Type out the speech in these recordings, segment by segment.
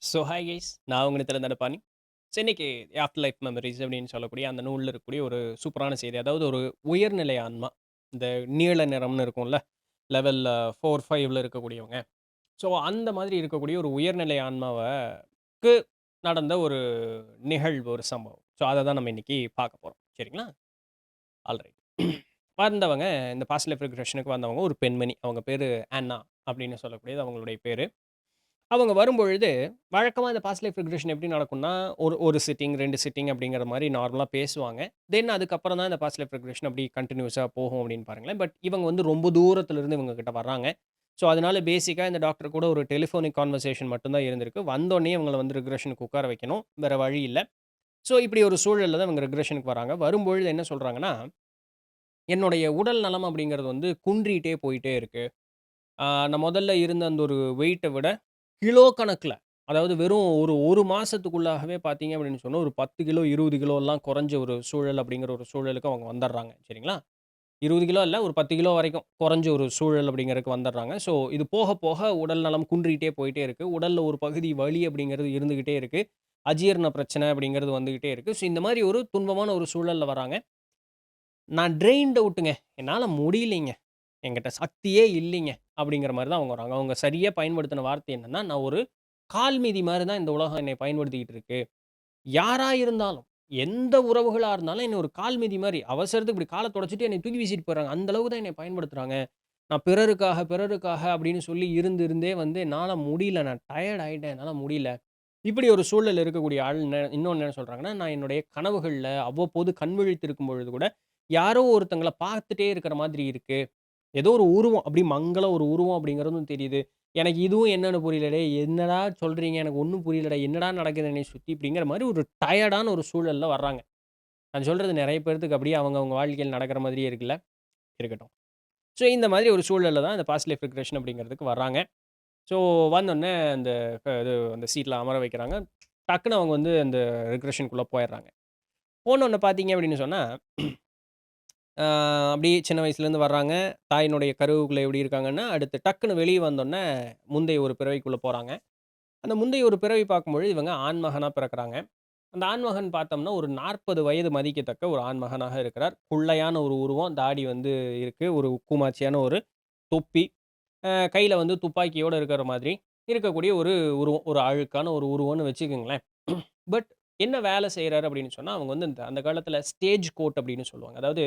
Hi guys, நான் உங்க நித்தில தண்டபாணி. இன்னைக்கு ஆஃப்டர் லைஃப் மெமரீஸ் அப்படின்னு சொல்லக்கூடிய அந்த நூல்ல இருக்கக்கூடிய ஒரு சூப்பரான செய்தி. அதாவது ஒரு உயர்நிலை ஆன்மா. இந்த நீல நிறம்னு இருக்கும்ல. லெவல் 4, 5ல இருக்கக்கூடியவங்க. அந்த மாதிரி இருக்கக்கூடிய ஒரு உயர்நிலை ஆன்மாவக்கு நடந்த ஒரு நிகழ்வு, ஒரு சம்பவம். அத தான் நம்ம இன்னைக்கு பார்க்க போறோம். சரிங்களா? ஆல்ரைட். வந்தவங்க இந்த பாஸ்ட் லைஃப் ரிக்ரெஷனுக்கு வந்தவங்க ஒரு பெண்மணி. அவங்க பேரு ஆன்னா அப்படின்னு சொல்லக்கூடியது அவங்களுடைய பேரு. அவங்க வரும்பொழுது, வழக்கமா இந்த பாஸ்ட் லைஃப் ரிக்ரெஷன் எப்படி நடக்கும்னா, ஒரு 1 சிட்டிங், 2 சிட்டிங் அப்படிங்கிற மாரி நார்மலா பேசுவாங்க. அதுக்கப்புறம் தான் இந்த பாஸ்ட் லைஃப் ரிக்ரெஷன் அப்படி கன்டினியூஸா போகும் அப்படின்னு பாருங்களேன். பட் இவங்க வந்து ரொம்ப தூரத்துல இருந்து இவங்க கிட்ட வர்றாங்க. அதனால பேசிக்கா இந்த டாக்டர் கூட ஒரு டெலிஃபோனிக் கான்வர்சேஷன் மட்டும் தான் இருந்திருக்கு. வந்தோனே இவங்கள வந்து ரிக்ரெஷனுக்கு உட்கார வைக்கணும். வேற வழி இல்ல. இப்படி ஒரு சூழல்ல தான் இவங்க ரிக்ரெஷனுக்கு வராங்க. வரும்பொழுது என்ன சொல்றாங்கன்னா, "என்னுடைய உடல் நலம் அப்படிங்கிறது வந்து குன்றிட்டே போயிட்டே இருக்கு. நான் முதல்ல இருந்த அந்த ஒரு வெயிட்ட விட கிலோ கணக்குல. அதாவது வெறும் ஒரு 1 மாசத்துக்குள்ளாகவே பார்த்தீங்க அப்படின்னு சொன்னா, ஒரு 10 கிலோ, 20 கிலோலாம் குறைஞ்ச ஒரு சூழல் அப்படிங்கிற ஒரு சூழலுக்கு அவங்க வந்துர்றாங்க. சரிங்களா? 20 கிலோ இல்ல, ஒரு 10 கிலோ வரைக்கும் குறைஞ்ச ஒரு சூழல் அப்படிங்கிறதுக்கு வந்துர்றாங்க. இது போக போக உடல் நலம் குன்றிட்டே போயிட்டே இருக்கு. உடல்ல ஒரு பகுதி வலி அப்படிங்கிறது இருந்துகிட்டே இருக்கு. அஜீரண பிரச்சனை அப்படிங்கிறது வந்துகிட்டே இருக்கு. இந்த மாரி ஒரு துன்பமான ஒரு சூழல்ல வராங்க. நான் ட்ரெயின்ட் அவுட்டுங்க. என்னால முடியலைங்க. என்கிட்ட சக்தியே இல்லைங்க. அப்படிங்கிற மாரி தான் அவங்க வராங்க. அவங்க சரியா பயன்படுத்தின வார்த்தை என்னன்னா, நான் ஒரு கால் மிதி மாரி தான் இந்த உலகம் என்னை பயன்படுத்திக்கிட்டு இருக்கு. யாரா இருந்தாலும், எந்த உறவுகளா இருந்தாலும் என்ன ஒரு கால் மிதி மாரி அவசரத்துக்கு இப்படி கால தொடச்சுட்டு என்னை தூக்கி வீசிட்டு போயிறாங்க. அந்த அளவுக்கு தான் என்னை பயன்படுத்துறாங்க. நான் பிறருக்காக, பிறருக்காக அப்படின்னு சொல்லி இருந்து இருந்தே வந்து என்னால முடியல. நான் டயர்ட் ஆயிட்டேன். என்னால முடியல. இப்படி ஒரு சூழல் இருக்கக்கூடிய ஆள் இன்னொன்னு என்ன சொல்றாங்கன்னா, நான் என்னுடைய கனவுகள்ல அவ்வப்போது கண் விழித்திருக்கும் பொழுது கூட, யாரோ ஒருத்தங்கள பார்த்துட்டே இருக்கிற மாதிரி இருக்கு. ஏதோ ஒரு உருவம், அப்படி மங்கலா ஒரு உருவம் அப்படிங்கிறதும் தெரியுது. எனக்கு இதுவும் என்னன்னு புரியல. "டேய் என்னடா சொல்றீங்க? எனக்கு ஒண்ணும் புரியலடா. என்னடா நடக்குது என்னைய சுத்தி?" அப்படிங்கிற மாரி ஒரு டயர்டான ஒரு சூழல்ல வர்றாங்க. நான் சொல்றது நெறைய பேர்த்துக்கு அப்படியே அவங்க வாழ்க்கையில நடக்கிற மாதிரியே இருக்குல்ல. இருக்கட்டும். இந்த மாதிரி ஒரு சூழல்ல தான் இந்த பாஸ்ட் லைஃப் ரிக்ரெஷன் அப்படிங்கிறதுக்கு வர்றாங்க. ஸோ வந்தோனே அந்த அந்த சீட்ல அமர வைக்கிறாங்க. டக்குனு அவங்க வந்து அந்த ரிக்ரெஷனுக்குள்ள போயிர்றாங்க. போனோனே பார்த்தீங்க அப்படின்னு சொன்னா, அ அப்படியே சின்ன வயசுலேருந்து வர்றாங்க. தாயினுடைய கருவுக்குள்ள எப்படி இருக்காங்கன்னா, அடுத்து டக்குனு வெளிய வந்தோனே, முந்தைய ஒரு பிறவிக்குள்ள போறாங்க. அந்த முந்தைய ஒரு பிறவி பார்க்கும்பொழுது இவங்க ஆண்மகனா பிறக்குறாங்க. அந்த ஆண்மகன் பார்த்தோம்னா, ஒரு 40 வயது மதிக்கத்தக்க ஒரு ஆண்மகனாக இருக்கிறார். குள்ளையான ஒரு உருவம், தாடி வந்து இருக்கு. ஒரு கூமாட்சியான ஒரு தொப்பி. கையில வந்து துப்பாக்கியோட இருக்கிற மாதிரி இருக்கக்கூடிய ஒரு உருவம். ஒரு அழுக்கான ஒரு உருவம்னு வச்சுக்கங்களேன். பட் என்ன வேலை செய்றாரு அப்படின்னு சொன்னா, அவங்க வந்து அந்த காலத்தில ஸ்டேஜ் கோட் அப்படின்னு சொல்லுவாங்க. அதாவது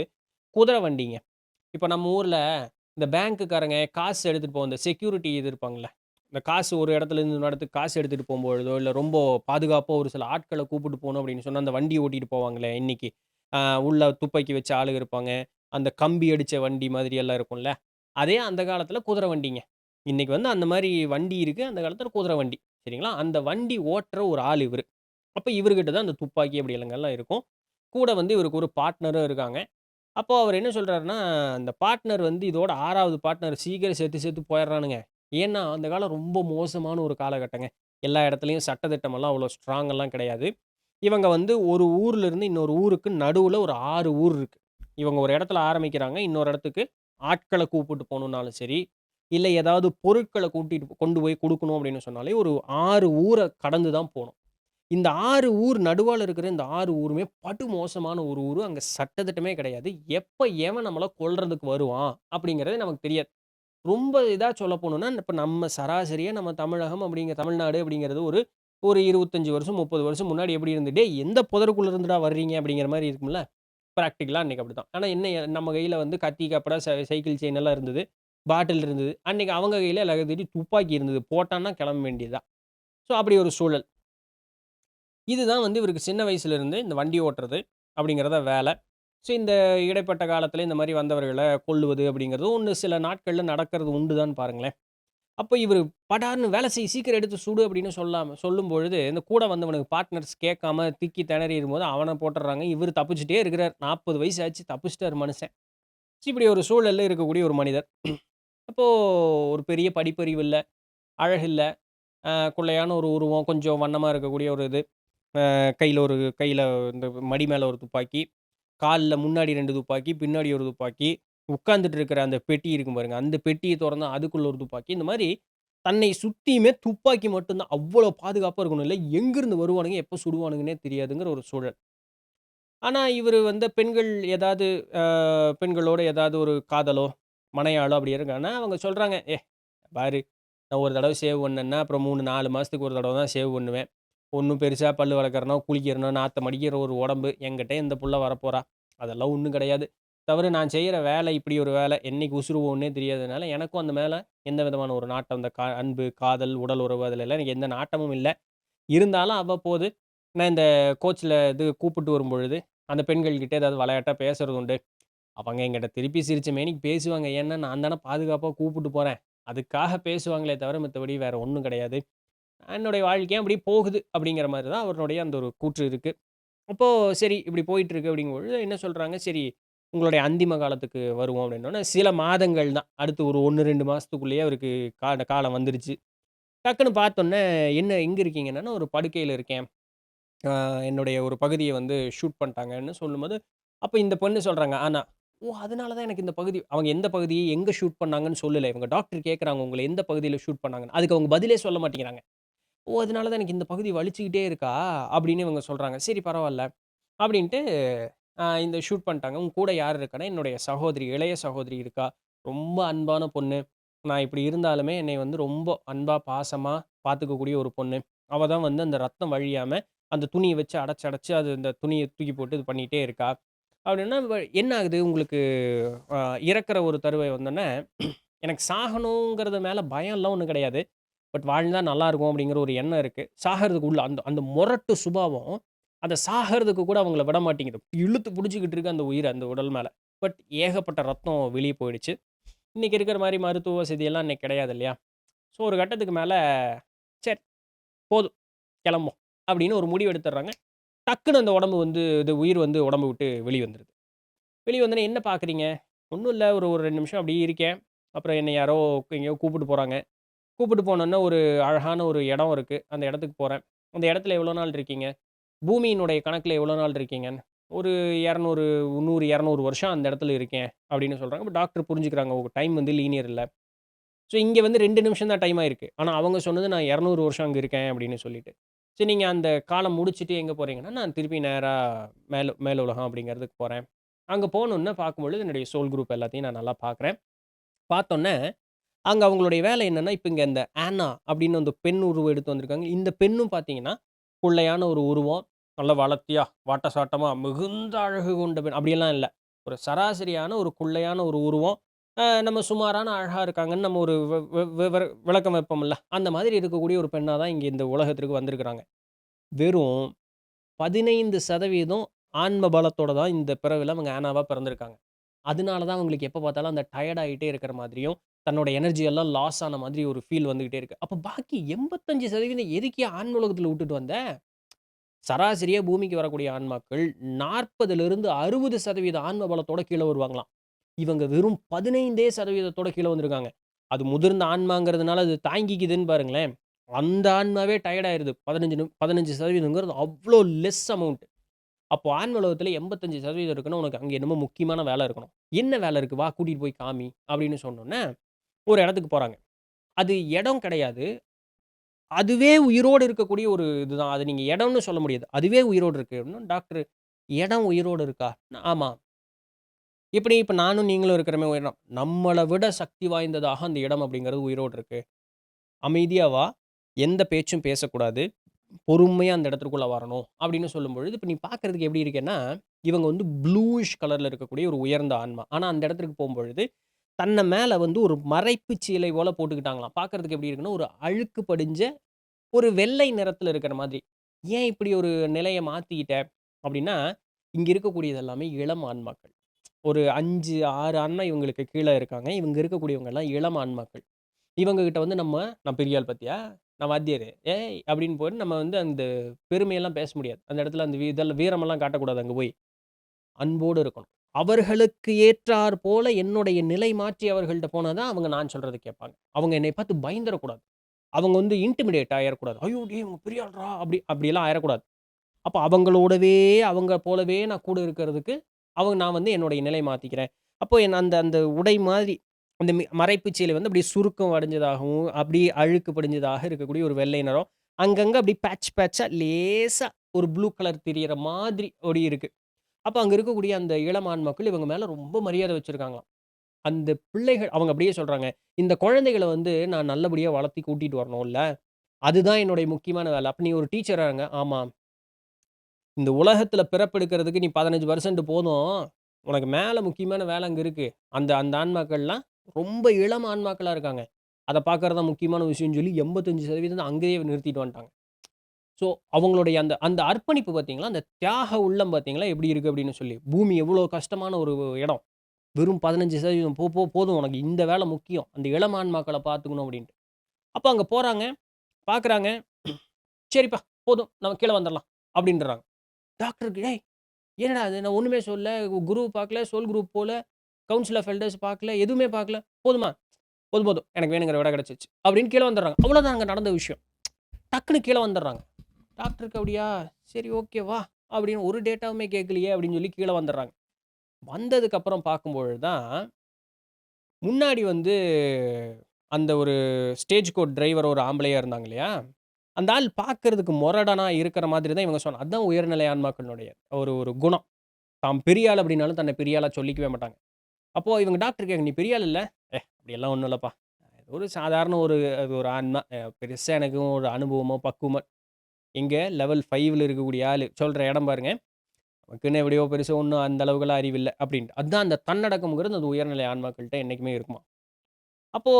குதிரை வண்டிங்க. இப்ப நம்ம ஊர்ல இந்த பேங்க்குக்காரங்க காசு எடுத்துட்டு இந்த செக்யூரிட்டி இது இருப்பாங்கல்ல. இந்த காசு ஒரு இடத்துலேருந்து இன்னொரு இடத்துக்கு காசு எடுத்துட்டு போம்பொழுதோ, இல்ல ரொம்ப பாதுகாப்பா ஒரு சில ஆட்கள கூப்பிட்டு போணும் அப்படின்னு சொன்னா, அந்த வண்டி ஓட்டிட்டு போவாங்களே இன்னைக்கு. அ உள்ள துப்பாக்கி வச்ச ஆளுங்க இருப்பாங்க. அந்த கம்பி அடிச்ச வண்டி மாதிரி எல்லாம் இருக்கும்ல. அதே அந்த காலத்தில குதிரை வண்டிங்க. இன்னைக்கு வந்து அந்த மாரி வண்டி இருக்கு. அந்த காலத்தில குதிரை வண்டி. சரிங்களா? அந்த வண்டி ஓட்டுற ஒரு ஆள் இவரு. அப்ப இவருகிட்ட தான் அந்த துப்பாக்கி அப்படி எல்லாம் இருக்கும். கூட வந்து இவருக்கு ஒரு பார்ட்னரும் இருக்காங்க. அப்போ அவரு என்ன சொல்றாருன்னா, அந்த பார்ட்னர் வந்து இதோட 6வது பார்ட்னர் சீக்கிரம் செத்து செத்து போயிர்றானுங்க. ஏன்னா, அந்த காலம் ரொம்ப மோசமான ஒரு காலகட்டங்க. எல்லா இடத்துலயும் சட்டதிட்டமெல்லாம் அவ்வளோ ஸ்ட்ராங்கெல்லாம் கிடையாது. இவங்க வந்து ஒரு ஊர்ல இருந்து இன்னொரு ஊருக்கு நடுவுல ஒரு 6 ஊர் இருக்கு. இவங்க ஒரு இடத்துல ஆரம்பிக்கிறாங்க. இன்னொரு இடத்துக்கு ஆட்கள கூப்பிட்டு போணும்னாலும் சரி, இல்ல ஏதாவது பொருட்கள கொண்டு போய் குடுக்கணும் அப்படின்னு சொன்னாலே, ஒரு 6 ஊர கடந்து தான் போணும். இந்த 6 ஊர் நடுவால இருக்கிற இந்த 6 ஊருமே படு மோசமான ஒரு ஊரு. அங்க சட்டதிட்டமே கிடையாது. எப்ப எவன் நம்மள கொல்றதுக்கு வருவான் அப்படிங்கிறது நமக்கு தெரியாது. ரொம்ப இதா சொல்லப் போணும்னா, இப்ப நம்ம சராசரியா நம்ம தமிழகம் தமிழ்நாடு அப்படிங்கிறது ஒரு ஒரு 25 வருஷம், 30 வருஷம் முன்னாடி எப்படி இருந்தது? "டேய் எந்த புதருக்குள்ள இருந்துடா வர்றீங்க?" அப்படிங்கிற மாரி இருக்கும்ல. பிராக்டிகலா அன்னைக்கு அப்படித்தான். ஆனா என்ன நம்ம கையில வந்து கத்தி, கப்படா, சைக்கிள் செயின் எல்லாம் இருந்தது. பாட்டில் இருந்தது. அன்னைக்கு அவங்க கையில எல்லாத்துக்கிட்டயும் துப்பாக்கி இருந்தது. போட்டான்னா கிளம்ப வேண்டியது தான். அப்படி ஒரு சூழல். இதுதான் வந்து இவருக்கு சின்ன வயசுலருந்து இந்த வண்டி ஓட்டுறது அப்படிங்கிறத வேல. இந்த இடைப்பட்ட காலத்தில இந்த மாரி வந்தவர்கள கொல்லுவது அப்படிங்கிறது ஒண்ணு சில நாட்கள்ல நடக்கிறது உண்டுதான்னு பாருங்களேன். அப்ப இவரு படார்ன்னு "வேலை செய், சீக்கிரம் எடுத்து சுடு" அப்படின்னு சொல்லும்பொழுது, இந்த கூட வந்தவனுக்கு பார்ட்னர்ஸ் கேட்காம திக்கி திணறிரும்போது அவன போட்டுர்றாங்க. இவரு தப்பிச்சுட்டே இருக்கிறார். 40 வயசு ஆச்சு தப்பிச்சுட்டாரு மனுஷன். இப்படி ஒரு சூழல்ல இருக்கக்கூடிய ஒரு மனிதர். அப்போ ஒரு பெரிய படிப்பறிவு இல்ல, அழகு இல்ல, குள்ளையான ஒரு உருவம், கொஞ்சம் வண்ணமா இருக்கக்கூடிய ஒரு இது. கையில இந்த மடி மேல ஒரு துப்பாக்கி, கால்ல முன்னாடி 2 துப்பாக்கி, பின்னாடி ஒரு துப்பாக்கி, உட்கார்ந்துட்டு இருக்கிற அந்த பெட்டி இருக்கும் பாருங்க, அந்த பெட்டிய தொறந்தா அதுக்குள்ள ஒரு துப்பாக்கி. இந்த மாரி தன்னை சுத்தியுமே துப்பாக்கி மட்டும் தான். அவ்வளோ பாதுகாப்பா இருக்கணும். இல்ல எங்கிருந்து வருவானுங்க, எப்ப சுடுவானுங்கன்னே தெரியாதுங்கிற ஒரு சூழல். ஆனா, இவரு வந்து பெண்கள் ஏதாவது அ பெண்களோட ஏதாவது ஒரு காதலோ, மனையாளோ அப்படி இருக்கான்னா, அவங்க சொல்றாங்க, பாரு நான் ஒரு தடவ சேவ் பண்ணேன்னா, அப்புறம் 3, 4 மாசத்துக்கு ஒரு தடவ தான் சேவ் பண்ணுவேன். ஒண்ணும் பெருசா பல்லு வெளக்கறனோ, குளிக்கிறனோ, நாத்தம் அடிக்கிற ஒரு உடம்பு. என்கிட்ட எந்த புள்ள வரப்போறா? அதெல்லாம் ஒண்ணும் கிடையாது. தவிர நான் செய்ற வேலை இப்படி ஒரு வேலை. என்னைக்கு உசுரு போகும்னே தெரியாததுனால, எனக்கும் அந்த மேல எந்த விதமான ஒரு நாட்டம், இந்த அன்பு, காதல், உடல் உறவு அதுலலாம் எனக்கு எந்த நாட்டமும் இல்ல. இருந்தாலும் அவ்வப்போது நான் இந்த கோச்ல இது கூப்பிட்டு வரும்பொழுது, அந்த பெண்கள் கிட்ட ஏதாவது விளையாட்டா பேசுறது உண்டு. அவங்க என்கிட்ட திருப்பி சிரிச்ச மேனிக்கு பேசுவாங்க. ஏன்னா, நான் தானே பாதுகாப்பா கூப்பிட்டு போறேன். அதுக்காக பேசுவாங்களே தவிர, மத்தபடி வேற ஒண்ணும் கிடையாது. என்னுடைய வாழ்க்கையும் அப்படியே போகுது அப்படிங்கிற மாரி தான் அவருடைய அந்த ஒரு கூற்று இருக்கு. அப்போ சரி இப்படி போயிட்டுருக்கு அப்படிங்கும்பொழுது என்ன சொல்றாங்க, சரி உங்களுடைய அந்திம காலத்துக்கு வருவோம் அப்படின்னோனே, சில மாதங்கள் தான். அடுத்து ஒரு 1, 2 மாசத்துக்குள்ளேயே அவருக்கு காலம் வந்துருச்சு. டக்குனு பார்த்தோன்னே, "என்ன எங்க இருக்கீங்கன்னோனே, "ஒரு படுக்கையில இருக்கேன். என்னுடைய ஒரு பகுதிய வந்து ஷூட் பண்ணிட்டாங்கன்னு" சொல்லும்போது, அப்ப இந்த பொண்ணு சொல்றாங்க, ஆனா, "ஓ! அதனால தான் எனக்கு இந்த பகுதி" அவங்க எந்த பகுதி, எங்க ஷூட் பண்ணாங்கன்னு சொல்லல. இவங்க டாக்டர் கேட்கறாங்க, "உங்கள எந்த பகுதியில ஷூட் பண்ணாங்கன்னு?" அதுக்கு அவங்க பதிலே சொல்ல மாட்டேங்கிறாங்க. "ஓ! அதனால தான் எனக்கு இந்த பகுதி வலிச்சுக்கிட்டே இருக்கா?" அப்படின்னு இவங்க சொல்றாங்க. சரி பரவால்ல. அப்படின்ட்டு இந்த ஷூட் பண்ணிட்டாங்க. உங்க கூட யார் இருக்கான்னா, என்னுடைய சகோதரி, இளைய சகோதரி இருக்கா. ரொம்ப அன்பான பொண்ணு. நான் இப்படி இருந்தாலுமே என்னைய வந்து ரொம்ப அன்பா, பாசமா பார்த்துக்கக்கூடிய ஒரு பொண்ணு. அவ தான் வந்து அந்த ரத்தம் வழியாம, அந்த துணிய வச்சு அடைச்சு, அடைச்சு அது அந்த துணிய தூக்கி போட்டு இது பண்ணிட்டே இருக்கா. அப்படின்னா என்ன ஆகுது உங்களுக்கு அ இறக்கிற ஒரு தருவாய் வந்தோனே, எனக்கு சாகணுங்கிறது மேல பயம்லாம் ஒண்ணும் கிடையாது. பட் வாழ்ந்தா நல்லாருக்கும் அப்படிங்கிற ஒரு எண்ணம் இருக்கு. சாகறதுக்கு உள்ள அந்த அந்த மொரட்டு சுபாவம், அந்த சாகறதுக்கு கூட அவங்கள விடமாட்டேங்குது. இழுத்து புடிச்சுக்கிட்டு இருக்கு அந்த உயிர, அந்த உடல் மேல. பட் ஏகப்பட்ட ரத்தம் வெளிய போயிடுச்சு. இன்னைக்கு இருக்கிற மாரி மருத்துவ வசதியெல்லாம் அன்னைக்கு கிடையாது இல்லையா? ஸோ ஒரு கட்டத்துக்கு மேல, சரி போதும் கெளம்புவோம் அப்படின்னு ஒரு முடிவு எடுத்துர்றாங்க. டக்குனு அந்த உடம்பு வந்து இது உயிர் வந்து உடம்ப விட்டு வெளிய வந்துருது. வெளிய வந்தோனே என்ன பார்க்குறீங்க? ஒண்ணும் இல்ல. ஒரு ஒரு 2 நிமிஷம் அப்படியே இருக்கேன். அப்புறம் என்ன யாரோ எங்கேயோ கூப்பிட்டு போறாங்க. கூப்பிட்டு போனோனே ஒரு அழகான ஒரு இடம் இருக்கு. அந்த இடத்துக்கு போறேன். அந்த இடத்துல எவ்வளோ நாள் இருக்கீங்க? பூமியினுடைய கணக்குல எவ்வளோ நாள் இருக்கீங்கன்னு? ஒரு 200 100, 200 வருஷம் அந்த இடத்துல இருக்கேன் அப்படின்னு சொல்றாங்க. அப்ப டாக்டர் புரிஞ்சுக்கிறாங்க. உங்க டைம் வந்து லீனியர் இல்ல. ஸோ இங்க வந்து 2 நிமிஷம் தான் டைம் ஆயிருக்கு. ஆனா அவங்க சொன்னது நான் 200 வருஷம் அங்க இருக்கேன் அப்படின்னு சொல்லிட்டு. சரி நீங்க அந்த காலம் முடிச்சுட்டு எங்க போறீங்கன்னா, நான் திருப்பி நேரா மேல் உலகம் அப்படிங்கிறதுக்கு போறேன். அங்க போனோனே பார்க்கும்பொழுது என்னுடைய சோல் குரூப் எல்லாத்தையும் நான் நல்லா பார்க்குறேன். பார்த்தோனே அங்க அவங்களுடைய வேலை என்னன்னா, இப்ப இங்க இந்த ஆன்னா அப்படின்னு அந்த பெண் உருவம் எடுத்து வந்திருக்காங்க. இந்த பெண்ணும் பார்த்தீங்கன்னா, குள்ளையான ஒரு உருவம். நல்ல வளர்த்தியா, வாட்ட சாட்டமா, மிகுந்த அழகு கொண்ட பெண் அப்படியெல்லாம் இல்ல. ஒரு சராசரியான ஒரு குள்ளையான ஒரு உருவம். நம்ம சுமாரான அழகா இருக்காங்கன்னு நம்ம ஒரு வ வ விவர விளக்கம் வைப்போம்ல. அந்த மாதிரி இருக்கக்கூடிய ஒரு பெண்ணா தான் இங்க இந்த உலகத்திற்கு வந்திருக்கிறாங்க. வெறும் 15% ஆன்ம பலத்தோட தான் இந்த பிறவில அவங்க ஆனாவா பிறந்திருக்காங்க. அதனால தான் அவங்களுக்கு எப்ப பார்த்தாலும் அந்த டயர்ட் ஆயிட்டே இருக்கிற மாதிரியும், தன்னோட எனர்ஜி எல்லாம் லாஸ் ஆன மாதிரி ஒரு ஃபீல் வந்துகிட்டே இருக்கு. அப்ப பாக்கி 85% எதுக்குய்யா ஆண் உலகத்துல விட்டுட்டு வந்த? சராசரியா பூமிக்கு வரக்கூடிய ஆன்மாக்கள் 40லிருந்து 60% ஆன்ம பலத்தோட கீழ வருவாங்களாம். இவங்க வெறும் 15% கீழ வந்திருக்காங்க. அது முதிர்ந்த ஆன்மாங்கிறதுனால அது தாங்கிக்குதுன்னு பாருங்களேன். அந்த ஆன்மாவே டயர்ட் ஆயிருது. 15% அவ்ளோ லெஸ் அமவுண்ட். அப்போ ஆன்ம உலகத்துல 85% இருக்குன்னா, உனக்கு அங்க என்னமோ முக்கியமான வேலை இருக்கணும். "என்ன வேலை இருக்கு? வா கூட்டிட்டு போய் காமி" அப்படின்னு சொன்னோனே, ஒரு இடத்துக்கு போறாங்க. அது இடம் கிடையாது. அதுவே உயிரோடு இருக்கக்கூடிய ஒரு இதுதான். அது நீங்க இடம்னு சொல்ல முடியாது. அதுவே உயிரோடு இருக்கு அப்படின்னா, டாக்டர் "இடம் உயிரோடு இருக்கா?" "ஆமா." எப்படி இப்ப நானும் நீங்களும் இருக்கிறோமே ஒரு இடம். நம்மள விட சக்தி வாய்ந்ததாக அந்த இடம் அப்படிங்கிறது உயிரோடு இருக்கு. அமைதியா வா. எந்த பேச்சும் பேசக்கூடாது. பொறுமையா அந்த இடத்திற்குள்ள வரணும். அப்படின்னு சொல்லும்பொழுது, இப்ப நீ பார்க்கறதுக்கு எப்படி இருக்கேன்னா, இவங்க வந்து ப்ளூயிஷ் கலர்ல இருக்கக்கூடிய ஒரு உயர்ந்த ஆன்மா. ஆனா அந்த இடத்திற்கு போம்பொழுது, தன்ன மேல வந்து ஒரு மறைப்பு சீலை போல போட்டுக்கிட்டாங்களாம். பார்க்கறதுக்கு எப்படி இருக்குன்னா, ஒரு அழுக்கு படிஞ்ச ஒரு வெள்ளை நிறத்தில இருக்கிற மாதிரி. ஏன் இப்படி ஒரு நிலைய மாத்திக்கிட்ட? அப்படின்னா, இங்க இருக்கக்கூடியது எல்லாமே இளம் ஆன்மாக்கள். ஒரு 5, 6 ஆன்மா இவங்களுக்கு கீழ இருக்காங்க. இவங்க இருக்கக்கூடியவங்க எல்லாம் இளம் ஆன்மாக்கள். இவங்க கிட்ட வந்து "நான் பெரிய ஆள் பாத்தியா? நான் வாத்தியாரு. ஏய்!" அப்படின்னு போட்டு நம்ம வந்து அந்த பெருமையெல்லாம் பேச முடியாது. அந்த இடத்துல அந்த இதெல்லாம் வீரமெல்லாம் காட்டக்கூடாது அங்க போய். அன்போடு இருக்கணும். அவர்களுக்கு ஏற்றார் போல என்னுடைய நிலை மாற்றி அவர்கள்ட்ட போனா தான் அவங்க நான் சொல்றத கேட்பாங்க. அவங்க என்னைய பார்த்து பயந்துறக்கூடாது. அவங்க வந்து இன்டிமிடேட் ஆயிறக்கூடாது. "ஐயோ! டேய் இவங்க பெரிய ஆள்றா" அப்படியெல்லாம் ஆயிறக்கூடாது. அப்ப அவங்களோடவே அவங்க போலவே நான் கூட இருக்கிறதுக்கு, நான் வந்து என்னுடைய நிலை மாத்திக்கிறேன். அப்போ அந்த அந்த உடை மாதிரி அந்த மறைப்பு சேலை வந்து அப்படியே சுருக்கம் அடைஞ்சதாகவும், அப்படியே அழுக்கு படிஞ்சதாக இருக்கக்கூடிய ஒரு வெள்ளை நிறம். அங்கங்க அப்படியே பேட்ச் பேட்ச்சா லேசா ஒரு ப்ளூ கலர் தெரியற மாதிரி அப்படி இருக்கு. அப்ப அங்க இருக்கக்கூடிய அந்த இளம் ஆண் மக்கள் இவங்க மேல ரொம்ப மரியாதை வச்சிருக்காங்களாம். அந்த பிள்ளைகள் அவங்க அப்படியே சொல்றாங்க, "இந்த குழந்தைகள வந்து நான் நல்லபடியா வளர்த்தி கூட்டிட்டு வரணும்ல. அதுதான் என்னுடைய முக்கியமான வேலை." அப்ப நீ ஒரு டீச்சராங்க. ஆமா. இந்த உலகத்துல பிறப்பெடுக்கிறதுக்கு நீ 15% போதும். உனக்கு மேல முக்கியமான வேலை அங்க இருக்கு. அந்த அந்த ஆன்மாக்கள்லாம் ரொம்ப இளம் ஆன்மாக்களா இருக்காங்க. அத பார்க்கறது தான் முக்கியமான விஷயம்னு சொல்லி 85% அங்கேயே நிறுத்திட்டு வந்துட்டாங்க. ஸோ அவங்களுடைய அந்த அந்த அர்ப்பணிப்பு பார்த்தீங்களா, அந்த தியாக உள்ளம் பார்த்தீங்களா எப்படி இருக்கு அப்படின்னு சொல்லி. பூமி எவ்வளோ கஷ்டமான ஒரு இடம். வெறும் 15% போ போ போதும் உனக்கு இந்த வேலை முக்கியம். அந்த இளம் ஆன்மாக்கள பார்த்துக்கணும் அப்படின்ட்டு. அப்ப அங்க போறாங்க, பார்க்குறாங்க. சரிப்பா போதும் நம்ம கீழ வந்துரலாம் அப்படின்றாங்க. டாக்டருக்கு "ஏய் என்னடா இது நான் ஒண்ணுமே சொல்லல. குருவ பார்க்கல, சோல் குரூப் போல, கவுன்சில் ஆஃப் எல்டர்ஸ் பார்க்கல, எதுவுமே பார்க்கல. போதுமா? போதும் போதும். எனக்கு வேணுங்கிற விடை கிடைச்சிருச்சு." அப்படின்னு கீழ வந்துர்றாங்க. அவ்வளோதான் அங்க நடந்த விஷயம். டக்குனு கீழ வந்துர்றாங்க. டாக்டருக்கு அப்படியா? சரி ஓகே வா. அப்படின்னு ஒரு டேட்டாவுமே கேட்கலையே அப்படின்னு சொல்லி கீழ வந்துர்றாங்க. வந்ததுக்கு அப்புறம் பார்க்கும்பொழுது தான், முன்னாடி வந்து அந்த ஒரு ஸ்டேஜ் கோட் டிரைவர் ஒரு ஆம்பளையா இருந்தாங்க இல்லையா? அந்த ஆள் பார்க்கறதுக்கு மொரடனா இருக்கிற மாதிரி தான் இவங்க சொன்னாங்க. அதான் உயர்நிலை ஆன்மாக்களுடைய ஒரு ஒரு குணம். தாம் பெரிய ஆள் அப்படின்னாலும் தன்னை பெரிய ஆளா சொல்லிக்கவே மாட்டாங்க. அப்போ இவங்க டாக்டர் கேட்க, "நீ பெரிய ஆள் இல்ல?" அப்படியெல்லாம் ஒண்ணும் இல்லப்பா. ஒரு சாதாரண ஒரு அது ஒரு ஆன்மா. பெருசா எனக்கும் ஒரு அனுபவமோ, பக்குவமோ" எங்க லெவல் 5ல இருக்கக்கூடிய ஆளு. சொல்ற இடம் பாருங்க. "நமக்குன்னு எப்படியோ பெருசா ஒண்ணும் அந்த அளவுக்கெல்லாம் அறிவில்ல" அப்படின்ட்டு. அதான் அந்த தன்னடக்கம்ங்கிறது அந்த உயர்நிலை ஆன்மாக்கள்ட்ட என்னைக்குமே இருக்குமாம். அப்போ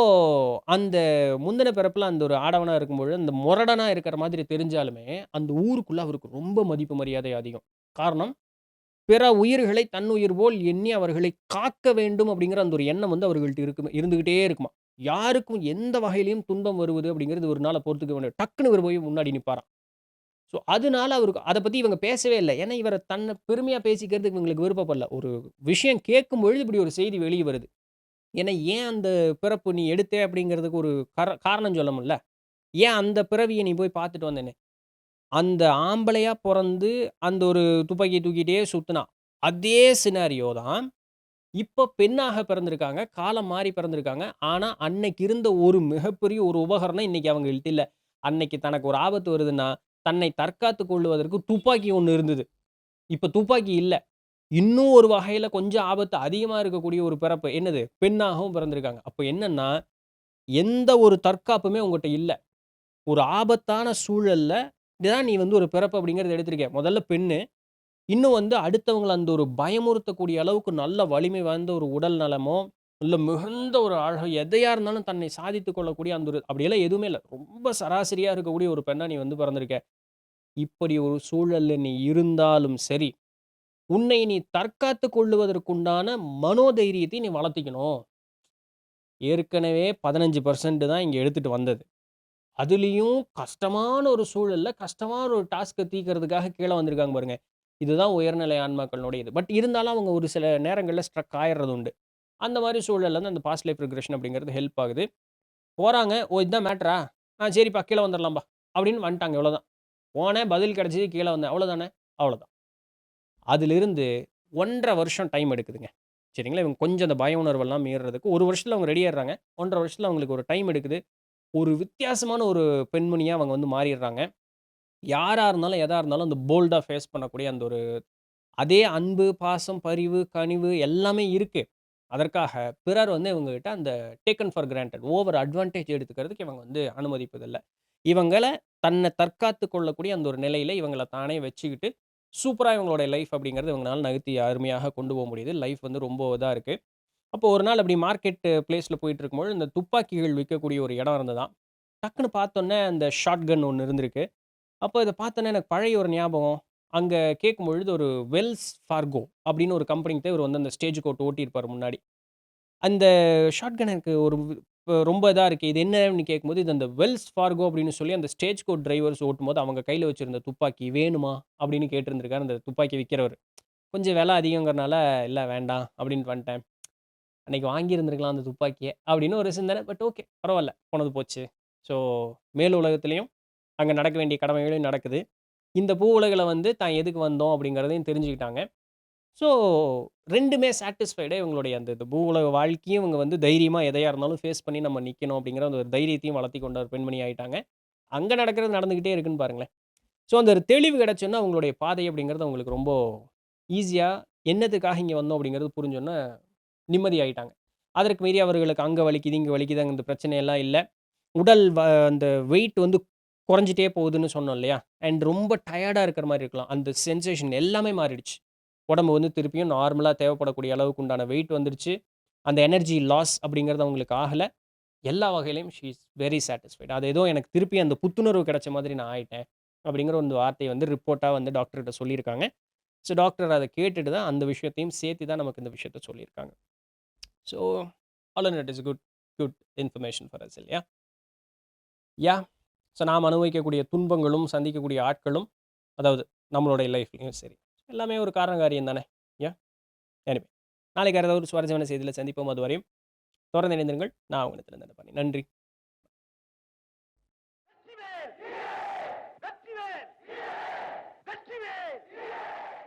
அந்த முந்தின பிறப்புல அந்த ஒரு ஆடவனா இருக்கும்பொழுது, அந்த மொரடனா இருக்கிற மாதிரி தெரிஞ்சாலுமே, அந்த ஊருக்குள்ள அவருக்கு ரொம்ப மதிப்பு, மரியாதை அதிகம். காரணம், பிற உயிர்களை தன்னுயிர் போல் எண்ணி அவர்களை காக்க வேண்டும் அப்படிங்கிற அந்த ஒரு எண்ணம் வந்து அவர்கள்ட்ட இருந்துகிட்டே இருக்குமாம். யாருக்கும் எந்த வகையிலயும் துன்பம் வருவது அப்படிங்கிறது இவருனால பொறுத்துக்க முடியாது. டக்குனு இவரு போய் முன்னாடி நிப்பாராம். ஸோ, அதனால அவருக்கு அத பத்தி இவங்க பேசவே இல்ல. ஏன்னா, இவர தன்ன பெருமையா பேசிக்கிறதுக்கு இவங்களுக்கு விருப்பப்படல. ஒரு விஷயம் கேட்கும்பொழுது இப்படி ஒரு செய்தி வெளிய வருது. ஏன்னா, ஏன் அந்த பிறப்பு நீ எடுத்தே அப்படிங்கிறதுக்கு ஒரு காரணம் சொல்லணும்ல. ஏன் அந்த பிறவிய நீ போய் பார்த்துட்டு வந்தேன்னு. அந்த ஆம்பளையா பொறந்து அந்த ஒரு துப்பாக்கிய தூக்கிட்டே சுத்துனான். அதே சினாரியோ தான் இப்ப பெண்ணாக பிறந்திருக்காங்க. காலம் மாறி பிறந்திருக்காங்க. ஆனா, அன்னைக்கு இருந்த ஒரு மிகப்பெரிய ஒரு உபகரணம் இன்னைக்கு அவங்கள்ட்ட இல்ல. அன்னைக்கு தனக்கு ஒரு ஆபத்து வருதுன்னா, தன்னை தற்காத்துக் கொள்வதற்கு துப்பாக்கி ஒண்ணு இருந்தது. இப்ப துப்பாக்கி இல்ல. இன்னும் ஒரு வகையில கொஞ்சம் ஆபத்து அதிகமா இருக்கக்கூடிய ஒரு பிறப்பு. என்னது? பெண்ணாகவும் பிறந்திருக்காங்க. அப்ப என்னன்னா, எந்த ஒரு தற்காப்புமே உன்கிட்ட இல்ல. ஒரு ஆபத்தான சூழல்ல தான் நீ வந்து ஒரு பிறப்பு அப்படிங்கிறத எடுத்திருக்க. முதல்ல பெண்ணு. இன்னும் வந்து அடுத்தவங்கள அந்த ஒரு பயமுறுத்தக்கூடிய அளவுக்கு நல்ல வலிமை வாய்ந்த ஒரு உடல் நலமோ, இல்ல மிகுந்த ஒரு அழகு எதையா இருந்தாலும் தன்னை சாதித்துக் கொள்ளக்கூடிய அந்த ஒரு அப்படியெல்லாம் எதுவுமே இல்ல. ரொம்ப சராசரியா இருக்கக்கூடிய ஒரு பெண்ணா நீ வந்து பிறந்திருக்க. இப்படி ஒரு சூழல்ல நீ இருந்தாலும் சரி, உன்னை நீ தற்காத்துக் கொள்ளுவதற்குண்டான மனோதைரியத்தை நீ வளர்த்திக்கணும். ஏற்கனவே 15% தான் இங்க எடுத்துட்டு வந்தது. அதுலயும் கஷ்டமான ஒரு சூழல்ல, கஷ்டமான ஒரு டாஸ்க்க தீர்க்கிறதுக்காக கீழ வந்திருக்காங்க பாருங்க. இதுதான் உயர்நிலை ஆன்மாக்களுடைய இது. பட் இருந்தாலும் அவங்க ஒரு சில நேரங்கள்ல ஸ்ட்ரக் ஆயிறது உண்டு. அந்த மாரி சூழல்ல வந்து அந்த பாஸ்ட் லைஃப் ரிக்ரெஷன் அப்படிங்கிறது ஹெல்ப் ஆகுது. போறாங்க. "ஓ! இதான் மேட்டரா? சரிப்பா கீழ வந்துரலாம்பா" அப்படின்னு வந்துட்டாங்க இவ்வளோதான். போனேன், பதில் கிடைச்சது, கீழ வந்தேன். அவ்வளோதானே? அவ்வளோதான். அதிலிருந்து 1 1/2 வருஷம் டைம் எடுக்குதுங்க. சரிங்களா? இவங்க கொஞ்சம் அந்த பய உணர்வெல்லாம் மீறுறதுக்கு 1 வருஷத்துல அவங்க ரெடி ஆயிடுறாங்க. 1 1/2 வருஷத்துல அவங்களுக்கு ஒரு டைம் எடுக்குது. ஒரு வித்தியாசமான ஒரு பெண்மணியா அவங்க வந்து மாறிடுறாங்க. யாரா இருந்தாலும், எதா இருந்தாலும் அந்த போல்டா ஃபேஸ் பண்ணக்கூடிய அந்த ஒரு அதே அன்பு, பாசம், பரிவு, கனிவு எல்லாமே இருக்கு. அதற்காக பிறர் வந்து இவங்ககிட்ட அந்த taken for granted over advantage எடுத்துக்கிறதுக்கு இவங்க வந்து அனுமதிப்பதில்ல. இவங்கள தன்னை தற்காத்துக் கொள்ளக்கூடிய அந்த ஒரு நிலையில இவங்கள தானே வச்சுக்கிட்டு, சூப்பரா இவங்களுடைய லைஃப் அப்படிங்கிறது இவங்கனால நகர்த்தி அருமையாக கொண்டு போ முடியுது. லைஃப் வந்து ரொம்ப இதா இருக்கு. அப்போ ஒரு நாள் அப்படி மார்க்கெட் பிளேஸ்ல போயிட்டுருக்கும்பொழுது, இந்த துப்பாக்கிகள் விக்கக்கூடிய ஒரு இடம் இருந்ததாம். டக்குனு பார்த்தோனே அந்த ஷாட் கன் ஒண்ணு இருந்திருக்கு. அப்ப இத பார்த்தோனே எனக்கு பழைய ஒரு ஞாபகம். அங்க கேட்கும்பொழுது ஒரு வெல்ஸ் ஃபார்கோ அப்படின்னு ஒரு கம்பெனிகிட்ட இவரு வந்து அந்த ஸ்டேஜ் கோட் ஓட்டியிருப்பாரு முன்னாடி. அந்த ஷாட்கன் எனக்கு ஒரு ரொம்ப இதா இருக்கு. இது என்னன்னு கேட்கும்போது, இது அந்த வெல்ஸ் ஃபார்கோ அப்படின்னு சொல்லி அந்த ஸ்டேஜ் கோட் டிரைவர்ஸ் ஓட்டும்போது அவங்க கையில வச்சிருந்த துப்பாக்கி வேணுமா? அப்படின்னு கேட்டிருந்திருக்காரு அந்த துப்பாக்கி விக்கிறவரு. கொஞ்சம் விலை அதிகங்கிறனால, இல்ல வேண்டாம் அப்படின்ட்டு வந்துட்டேன். அன்னைக்கு வாங்கியிருந்திருக்கலாம் அந்த துப்பாக்கிய அப்படின்னு ஒரு சிந்தனை. பட் ஓகே பரவால்ல. போனது போச்சு. ஸோ மேல் உலகத்திலயும் அங்க நடக்க வேண்டிய கடமைகளும் நடக்குது. இந்த பூ உலகுல வந்து தான் எதுக்கு வந்தோம் அப்படிங்கிறதையும் தெரிஞ்சுக்கிட்டாங்க. ஸோ 2மே சாட்டிஸ்ஃபைடா இவங்களுடைய அந்த இது பூவுலக வாழ்க்கையும் இவங்க வந்து தைரியமா எதையா இருந்தாலும் ஃபேஸ் பண்ணி நம்ம நிக்கணும் அப்படிங்கிற அந்த ஒரு தைரியத்தையும் வளர்த்திக் கொண்ட ஒரு பெண்மணி ஆயிட்டாங்க. அங்க நடக்கிறது நடந்துகிட்டே இருக்குன்னு பாருங்களேன். ஸோ அந்த ஒரு தெளிவு கிடைச்சோன்னே அவங்களுடைய பாதை அப்படிங்கிறது அவங்களுக்கு ரொம்ப ஈஸியா என்னத்துக்காக இங்க வந்தோம் அப்படிங்கிறது புரிஞ்சோன்னே நிம்மதியாயிட்டாங்க. அதற்கு மீறி அவர்களுக்கு அங்க வலிக்குது, இங்க வலிக்குது அந்த பிரச்சனையெல்லாம் இல்ல. உடல் அந்த வெயிட் வந்து குறைஞ்சிட்டே போகுதுன்னு சொன்னோம் இல்லையா? அண்ட் ரொம்ப டயர்டா இருக்கிற மாரி இருக்கலாம். அந்த சென்சேஷன் எல்லாமே மாறிடுச்சு. உடம்பு வந்து திருப்பியும் நார்மலா தேவைப்படக்கூடிய அளவுக்கு உண்டான வெயிட் வந்துருச்சு. அந்த எனர்ஜி லாஸ் அப்படிங்கிறது அவங்களுக்கு ஆகல. எல்லா வகையிலயும் ஷி இஸ் வெரி சாட்டிஸ்ஃபைட். அது ஏதோ எனக்கு திருப்பி அந்த புத்துணர்வு கிடைச்ச மாதிரி நான் ஆயிட்டேன். அப்படிங்கிற ஒரு வார்த்தைய வந்து ரிப்போர்ட்டா வந்து டாக்டர்ட்ட சொல்லியிருக்காங்க. ஸோ டாக்டர் அத கேட்டுட்டு தான் அந்த விஷயத்தையும் சேர்த்து தான் நமக்கு இந்த விஷயத்த சொல்லியிருக்காங்க. So all in it is good good information for us இல்லையா? யாஹ்! ஸோ நாம் அனுபவிக்கக்கூடிய துன்பங்களும், சந்திக்கக்கூடிய ஆட்களும், அதாவது நம்மளுடைய லைஃப்லயும் சரி, எல்லாமே ஒரு காரண காரியம் தானே! யாஹ்! எனிவே நாளைக்கு வேற ஏதாவது ஒரு சுவாரஸ்யமான செய்தியில சந்திப்போம். அதுவரையும் தொடர்ந்து இணைந்திருங்கள். நான் உங்க நண்பன். நன்றி. வெற்றிவேல் வெற்றிவேல் வெற்றிவேல்